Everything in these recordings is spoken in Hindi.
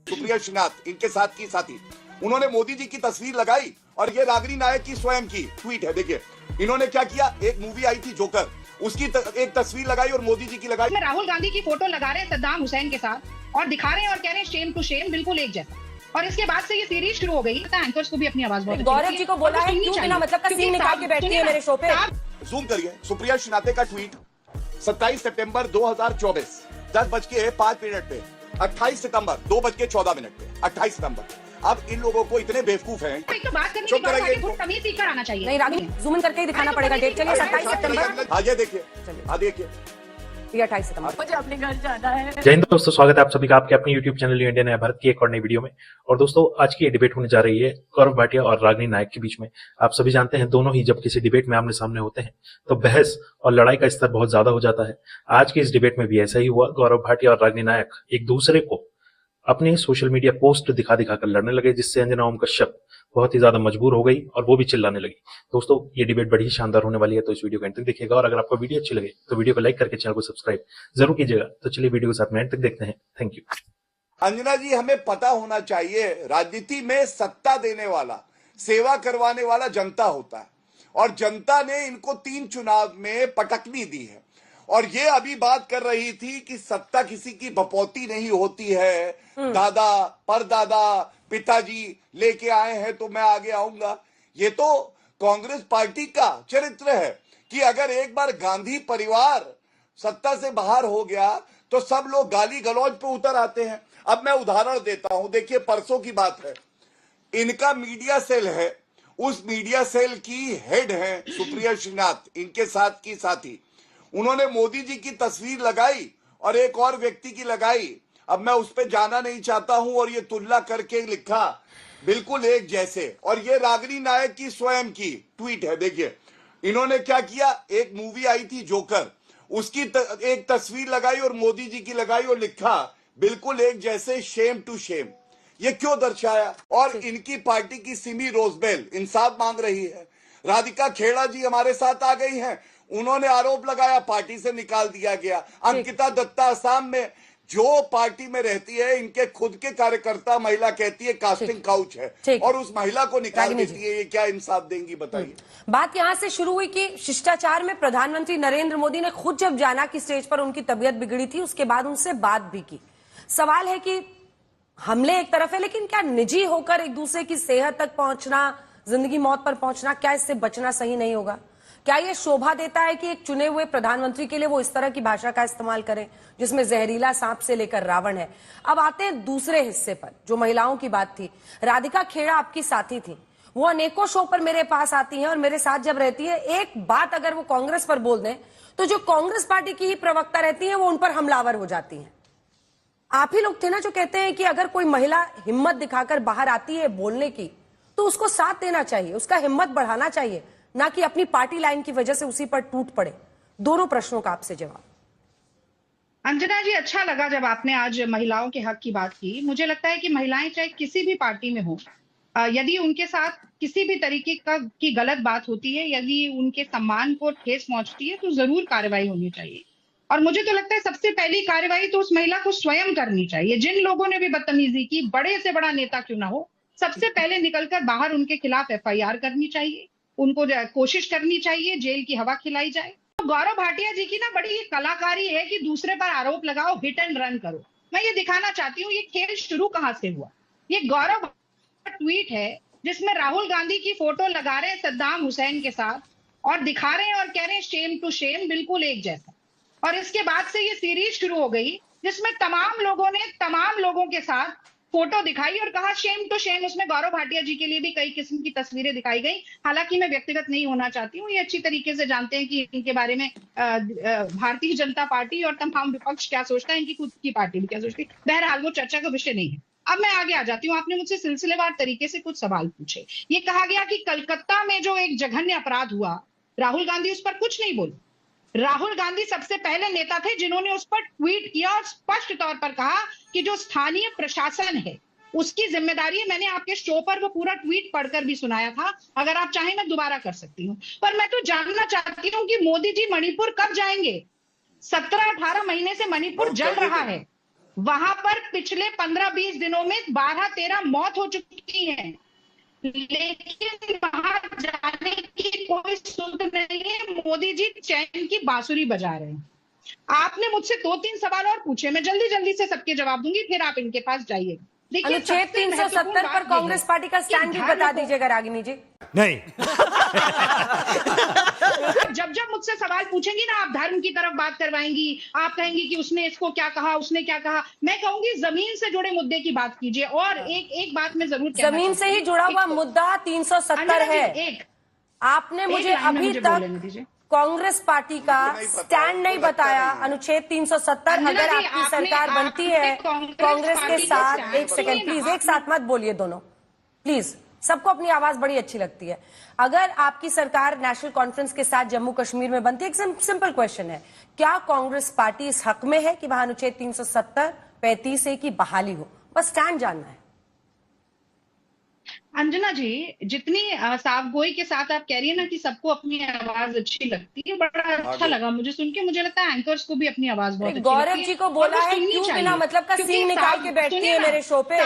सुप्रिया श्रीनाथ इनके साथ की साथी, उन्होंने मोदी जी की तस्वीर लगाई और ये रागिनी नायक की स्वयं की ट्वीट है। देखिए इन्होंने क्या किया, एक मूवी आई थी जोकर, उसकी एक तस्वीर लगाई और मोदी जी की लगाई। राहुल गांधी की फोटो लगा रहे हैं सद्दाम हुसैन के साथ और दिखा रहे हैं और कह रहे हैं शेम टू शेम, बिल्कुल एक जैसा। और इसके बाद से ये सीरीज शुरू हो गई। एंकर्स को भी अपनी आवाज बहुत गौरव जी को बोला है क्यों बिना मतलब का सीन निकाल के बैठती है मेरे शो पे। जूम करिए सुप्रिया श्रीनाथ का ट्वीट 27 सितंबर 2024 10:05 पे, 28 सितंबर 2:14 पे, 28 सितंबर। अब इन लोगों को इतने बेवकूफ हैं, तो बात करने की बात है, तमीज सीख कर आना चाहिए। नहीं रागिनी, जूम इन करके ही दिखाना पड़ेगा डेट। चलिए 27 सितंबर। हाँ ये देखिए, हाँ देखिए, ये 28 सितंबर। मुझे अपने घर जाना है। जय हिंद दोस्तों, स्वागत है आप सभी का आपके अपने YouTube चैनल इंडिया नया भारत की एक और नई वीडियो में। और दोस्तों आज की ये डिबेट होने जा रही है गौरव भाटिया और रागिनी नायक के बीच में। आप सभी जानते हैं दोनों ही जब किसी डिबेट में आमने सामने होते हैं तो बहस और लड़ाई का स्तर बहुत ज्यादा हो जाता है। आज की इस डिबेट में भी ऐसा ही हुआ। गौरव भाटिया और रागिनी नायक एक दूसरे को अपने सोशल मीडिया पोस्ट दिखा दिखा कर लड़ने लगे, जिससे अंजना ओम कश्यप बहुत ही ज्यादा मजबूर हो गई और वो भी चिल्लाने लगी। दोस्तों ये डिबेट बड़ी ही शानदार होने वाली है, तो इस वीडियो को एंड तक देखिएगा। और अगर आपको वीडियो अच्छी लगे तो वीडियो को लाइक करके चैनल को सब्सक्राइब जरूर कीजिएगा। तो चलिए वीडियो के साथ में एंड तक देखते हैं। Thank you. अंजना जी, हमें पता होना चाहिए राजनीति में सत्ता देने वाला, सेवा करवाने वाला जनता होता है और जनता ने इनको 3 चुनाव में पटकनी दी है। और ये अभी बात कर रही थी कि सत्ता किसी की बपौती नहीं होती है, दादा परदादा पिताजी लेके आए हैं तो मैं आगे आऊंगा। ये तो कांग्रेस पार्टी का चरित्र है कि अगर एक बार गांधी परिवार सत्ता से बाहर हो गया तो सब लोग गाली गलौज पे उतर आते हैं। अब मैं उदाहरण देता हूं, देखिए परसों की बात है, इनका मीडिया सेल है, उस मीडिया सेल की हेड है सुप्रिया श्रीनाथ, इनके साथ की साथी, उन्होंने मोदी जी की तस्वीर लगाई और एक और व्यक्ति की लगाई। अब मैं उस पर जाना नहीं चाहता हूं और ये तुलना करके लिखा बिल्कुल एक जैसे, और ये रागिनी नायक की स्वयं की ट्वीट है। देखिए इन्होंने क्या किया, एक मूवी आई थी जोकर, उसकी एक तस्वीर लगाई और मोदी जी की लगाई और लिखा बिल्कुल एक जैसे, शेम टू शेम। ये क्यों दर्शाया? और इनकी पार्टी की सिमी रोजबेल इंसाफ मांग रही है, राधिका खेड़ा जी हमारे साथ आ गई हैं, उन्होंने आरोप लगाया पार्टी से निकाल दिया गया। अंकिता दत्ता असम में जो पार्टी में रहती है, इनके खुद के कार्यकर्ता महिला कहती है कास्टिंग काउच है और उस महिला को निकाल देती है। ये क्या इंसाफ देंगी बताइए। बात यहां से शुरू हुई कि शिष्टाचार में प्रधानमंत्री नरेंद्र मोदी ने खुद जब जाना कि स्टेज पर उनकी तबीयत बिगड़ी थी, उसके बाद उनसे बात भी की। सवाल है कि हमले एक तरफ है, लेकिन क्या निजी होकर एक दूसरे की सेहत तक पहुंचना, जिंदगी मौत पर पहुंचना, क्या इससे बचना सही नहीं होगा? क्या ये शोभा देता है कि एक चुने हुए प्रधानमंत्री के लिए वो इस तरह की भाषा का इस्तेमाल करें जिसमें जहरीला सांप से लेकर रावण है? अब आते हैं दूसरे हिस्से पर, जो महिलाओं की बात थी। राधिका खेड़ा आपकी साथी थी, वो अनेकों शो पर मेरे पास आती हैं और मेरे साथ जब रहती है, एक बात अगर वो कांग्रेस पर बोल दें तो जो कांग्रेस पार्टी की ही प्रवक्ता रहती है वो उन पर हमलावर हो जाती है। आप ही लोग थे ना जो कहते हैं कि अगर कोई महिला हिम्मत दिखाकर बाहर आती है बोलने की तो उसको साथ देना चाहिए, उसका हिम्मत बढ़ाना चाहिए, ना कि अपनी पार्टी लाइन की वजह से उसी पर टूट पड़े। दोनों प्रश्नों का आपसे जवाब। अंजना जी, अच्छा लगा जब आपने आज महिलाओं के हक की बात की। मुझे लगता है कि महिलाएं चाहे किसी भी पार्टी में हो, यदि उनके साथ किसी भी तरीके की गलत बात होती है, यदि उनके सम्मान को ठेस पहुंचती है, तो जरूर कार्रवाई होनी चाहिए। और मुझे तो लगता है सबसे पहली कार्रवाई तो उस महिला को स्वयं करनी चाहिए। जिन लोगों ने भी बदतमीजी की, बड़े से बड़ा नेता क्यों ना हो, सबसे पहले निकलकर बाहर उनके खिलाफ FIR करनी चाहिए, उनको कोशिश करनी चाहिए, जेल की हवा खिलाई जाए। तो गौरव भाटिया जी की ना बड़ी ये कलाकारी है कि दूसरे पर आरोप लगाओ, हिट एंड रन करो। मैं ये दिखाना चाहती हूँ ये खेल शुरू कहां से हुआ। ये गौरव का ट्वीट है जिसमें राहुल गांधी की फोटो लगा रहे हैं सद्दाम हुसैन के साथ और दिखा रहे हैं और कह रहे हैं शेम टू शेम, बिल्कुल एक जैसा। और इसके बाद से ये सीरीज शुरू हो गई जिसमें तमाम लोगों ने तमाम लोगों के साथ फोटो दिखाई और कहा शेम टू शेम। उसमें गौरव भाटिया जी के लिए भी कई किस्म की तस्वीरें दिखाई गई। हालांकि मैं व्यक्तिगत नहीं होना चाहती हूँ, ये अच्छी तरीके से जानते हैं कि इनके बारे में भारतीय जनता पार्टी और तमाम विपक्ष क्या सोचता है, इनकी खुद की पार्टी भी क्या सोचती है। बहरहाल वो चर्चा का विषय नहीं है। अब मैं आगे आ जाती हूँ। आपने मुझसे सिलसिलेवार तरीके से कुछ सवाल पूछे। ये कहा गया कि कलकत्ता में जो एक जघन्य अपराध हुआ, राहुल गांधी उस पर कुछ नहीं बोले। राहुल गांधी सबसे पहले नेता थे जिन्होंने उस पर ट्वीट किया और स्पष्ट तौर पर कहा कि जो स्थानीय प्रशासन है उसकी जिम्मेदारी है। मैंने आपके शो पर वो पूरा ट्वीट पढ़कर भी सुनाया था, अगर आप चाहें मैं दोबारा कर सकती हूँ। पर मैं तो जानना चाहती हूँ कि मोदी जी मणिपुर कब जाएंगे? 17-18 महीने से मणिपुर जल रहा है। वहां पर पिछले 15-20 दिनों में 12-13 मौत हो चुकी है, लेकिन वहां जाने की कोई सुध नहीं है। मोदी जी चैन की बांसुरी बजा रहे हैं। आपने मुझसे 2-3 सवाल और पूछे, मैं जल्दी जल्दी से सबके जवाब दूंगी, फिर आप इनके पास जाइए। अनुच्छेद 370 पर कांग्रेस पार्टी का स्टैंड भी बता दीजिएगा रागिनी जी। नहीं। जब जब मुझसे सवाल पूछेंगी ना, आप धर्म की तरफ बात करवाएंगी, आप कहेंगी कि उसने इसको क्या कहा, उसने क्या कहा, मैं कहूंगी जमीन से जुड़े मुद्दे की बात कीजिए। और एक बात मैं जरूर जमीन से ही जुड़ा हुआ मुद्दा 370 है। आपने मुझे अभी तक कांग्रेस पार्टी का स्टैंड नहीं बताया। अनुच्छेद 370 अगर आपकी सरकार बनती है कांग्रेस के साथ, एक सेकंड प्लीज, एक साथ मत बोलिए दोनों प्लीज, सबको अपनी आवाज बड़ी अच्छी लगती है। अगर आपकी सरकार नेशनल कॉन्फ्रेंस के साथ जम्मू कश्मीर में बनती है, एक सिंपल क्वेश्चन है, क्या कांग्रेस पार्टी इस हक में है कि वहां अनुच्छेद 370 35A की बहाली हो? बस स्टैंड जानना है। अंजना जी, जितनी साफगोई के साथ आप कह रही है ना कि सबको अपनी आवाज अच्छी लगती है, बड़ा अच्छा लगा मुझे सुन के। मुझे लगता है एंकर्स को भी अपनी आवाज बहुत अच्छी लगती है। गौरव जी को बोला है क्यों बिना मतलब का सींग निकाल के बैठती है मेरे शो पे?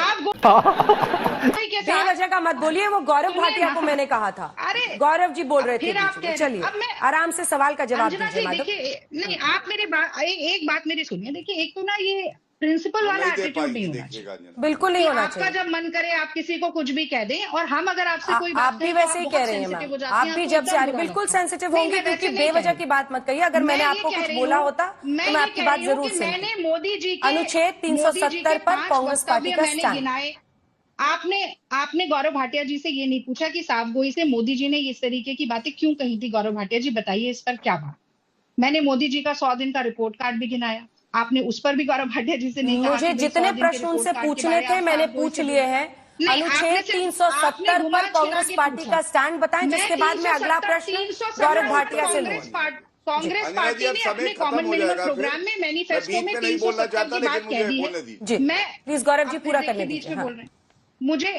बेवजह का मत बोलिए, वो गौरव भाटिया को मैंने कहा था। अरे गौरव जी बोल रहे थे। चलिए आराम से सवाल का जवाब दीजिए मैडम। नहीं, आप मेरी एक बात मेरी सुनिए। देखिए, एक तो ना ये प्रिंसिपल वाला एटीट्यूड नहीं होना चाहिए, बिल्कुल नहीं होना चाहिए। आपका जब मन करे आप किसी को कुछ भी कह दें, और हम अगर आपसे कोई बात आप भी वैसे ही कह रहे हैं मैम, आप भी जब से आ रही बिल्कुल सेंसिटिव होंगे, क्योंकि बेवजह की बात मत कहिए। अगर मैंने आपको कुछ बोला होता तो मैं आपकी बात जरूर सुनती। मैंने मोदी जी अनुच्छेद 370 पर कांग्रेस पार्टी का स्टैंड, आपने गौरव भाटिया जी से ये नहीं पूछा कि साफगोई से मोदी जी ने इस तरीके की बातें क्यों कही थी? गौरव भाटिया जी बताइए इस पर क्या बात। मैंने मोदी जी का 100 दिन का रिपोर्ट कार्ड भी गिनाया, आपने उस पर भी गौरव भाटिया जी से नहीं कहा। मुझे जितने प्रश्न उनसे पूछने थे मैंने पूछ लिए हैं। अनुच्छेद 370 पर कांग्रेस पार्टी का स्टैंड बताएं, जिसके बाद में अगला प्रश्न गौरव भाटिया से लूंगा। कांग्रेस पार्टी ने अपने कॉमन मिनिमम प्रोग्राम में मैनिफेस्टो में 370 की बात कह दी है। मैं प्लीज गौरव जी पूरा करने दीजिए। मुझे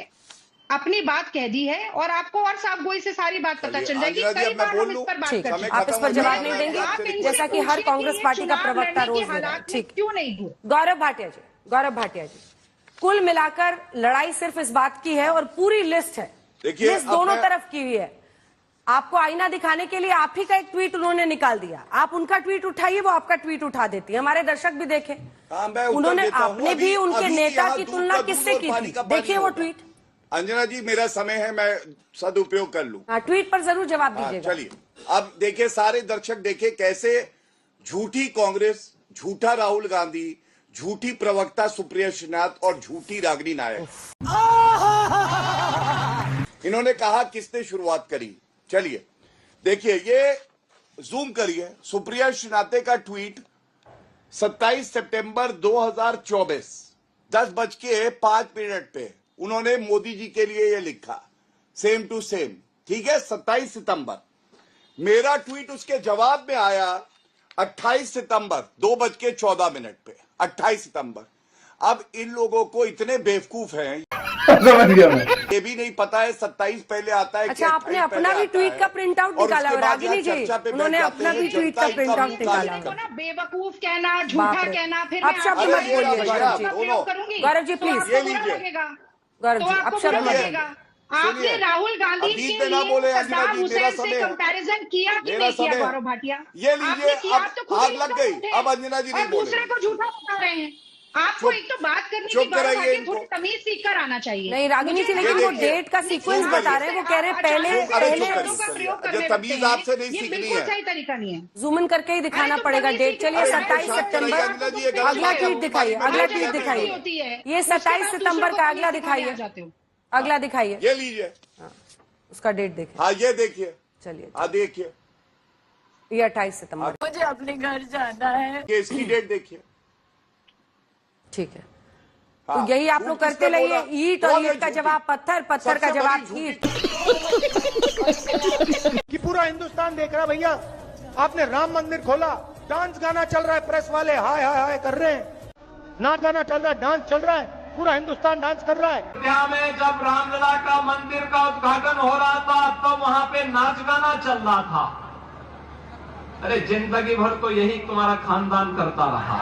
अपनी बात कह दी है, और आपको और साफगोई से सारी बात पता चल जाएगी। कई बार हम इस पर बात कर चुके हैं। आप इस पर जवाब नहीं देंगे, जैसा कि हर कांग्रेस पार्टी का प्रवक्ता रोज दे रहा है। ठीक, क्यों नहीं हुए? गौरव भाटिया जी, कुल मिलाकर लड़ाई सिर्फ इस बात की है, और पूरी लिस्ट है, लिस्ट दोनों तरफ की हुई है। आपको आईना दिखाने के लिए आप ही का एक ट्वीट उन्होंने निकाल दिया, आप उनका ट्वीट उठाइए, वो आपका ट्वीट उठा देती है। हमारे दर्शक भी देखें, उन्होंने आपने भी उनके नेता की तुलना किससे की थी? देखिए वो ट्वीट। अंजना जी, मेरा समय है, मैं सदुपयोग कर लूं। ट्वीट पर जरूर जवाब दीजिएगा। चलिए, अब देखिए सारे दर्शक देखे कैसे झूठी कांग्रेस, झूठा राहुल गांधी, झूठी प्रवक्ता सुप्रिया श्रीनाथ और झूठी रागिनी नायक, इन्होंने कहा किसने शुरुआत करी। चलिए देखिए, ये जूम करिए, सुप्रिया श्रीनाथ का ट्वीट 27 सितंबर 2024 10:05 पे उन्होंने मोदी जी के लिए ये लिखा, सेम टू सेम, ठीक है, 27 सितंबर। मेरा ट्वीट उसके जवाब में आया 28 सितंबर 2:14 पे, 28 सितंबर। अब इन लोगों को इतने बेवकूफ हैं, समझ गया मैं। ये भी नहीं पता है 27 पहले आता है। अच्छा, आपने अपना भी ट्वीट का प्रिंट आउट निकाला है रागिनी जी, उन्होंने अपना भी ट्वीट का प्रिंट आउट निकाला है। बेवकूफ कहना, झूठा कहना, फिर अब शब्द मत बोलिए गौरव जी। गौरव जी प्लीज, ये लीजिए गौरव जी अब शब्द मत बोलिए। आपने राहुल गांधी के लिए सद्दाम हुसैन से कंपैरिजन किया कि नहीं किया? गौरव भाटिया, ये लीजिए, अब आग लग गई। अब अंजना जी नहीं बोले, दूसरे को झूठा बता रहे हैं। आपको एक तो बात करने की बात, थोड़ी तमीज सीख कर आना चाहिए। नहीं रागिनी जी, लेकिन वो डेट का सीक्वेंस बता रहे हैं, वो कह रहे हैं पहले तमीज आपसे नहीं सीखनी है, सही तरीका नहीं है। जूम इन करके ही दिखाना पड़ेगा डेट। चलिए 27 सितंबर, अगला ट्वीट दिखाइए, अगला ट्वीट दिखाइए, ये 27 सितंबर का अगला दिखाइए, अगला दिखाइए, ये लीजिए, उसका डेट देखिए। हाँ ये देखिए, चलिए हाँ देखिए, ये 28 सितंबर। मुझे अपने घर जाना है। ये इसकी डेट देखिए, ठीक है। तो यही आप लोग करते रहिए, ईंट और ईंट का जवाब पत्थर, पत्थर का जवाब ईंट। कि पूरा हिंदुस्तान देख रहा है भैया, आपने राम मंदिर खोला, डांस गाना चल रहा है, प्रेस वाले हाय हाय हाय कर रहे हैं, नाच गाना चल रहा है, डांस चल रहा है, पूरा हिंदुस्तान डांस कर रहा है। अयोध्या में जब रामलला का मंदिर का उद्घाटन हो रहा था तो वहां पे नाच गाना चल रहा था। अरे जिंदगी भर तो यही तुम्हारा खानदान करता रहा।